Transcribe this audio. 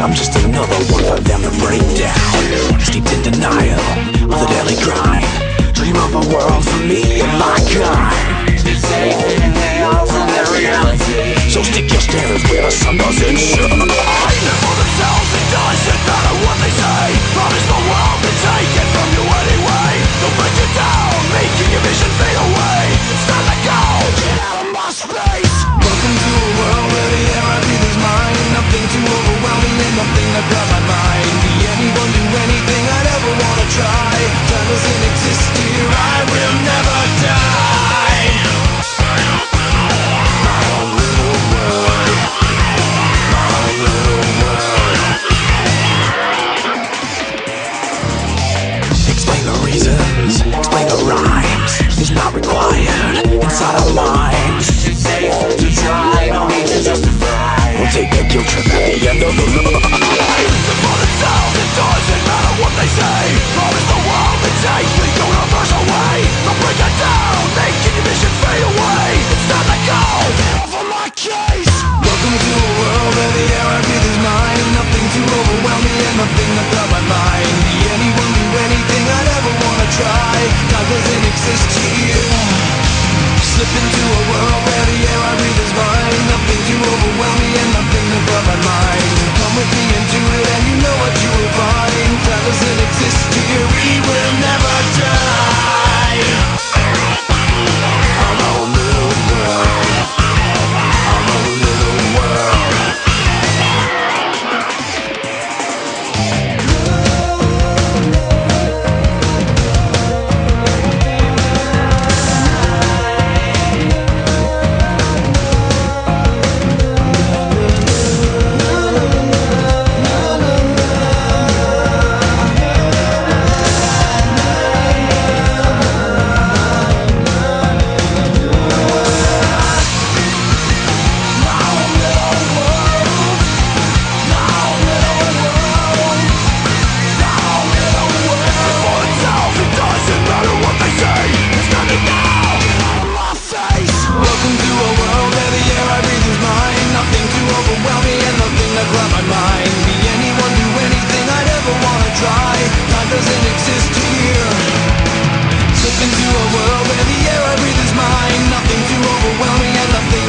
I'm just another one for them to break down. Steeped in denial of the daily grind. Dream of a world for me and my kind. Safe in chaos and their reality. So stick your standards where the sun doesn't shine. Live for themselves, it doesn't matter what they say. Promise the world to take it from you anyway. They'll break you down, making your vision fade away. It's time to go, get out of my space. Welcome to a world where the air I breathe is mine. Nothing too overwhelming and nothing to grab my mind. Be anyone, do anything I'd ever wanna try. Time doesn't exist here, I will never die. My own little world. My own little world. Explain the reasons, explain the rhymes. It's not required inside our minds. It's safe to try, no need to justify. We'll take a guilt trip at the end of the line. For themselves, it doesn't matter what they say. Promise the world to take the universe away. They'll break it down, making your vision fade away. It's time to go, get off of my case. Welcome to a world where the air I breathe is mine. Nothing to overwhelm me and nothing to grab my mind. Be anyone, do anything I'd ever wanna try. God doesn't exist here. Slip into a world where the air I breathe is mine. Nothing to overwhelm me and nothing to grab my mind. Come with me into it and you know what you will find. Time doesn't exist here, we will never die. I'm a little world. I'm a little world. Into a world where the air I breathe is mine. Nothing to overwhelm me and nothing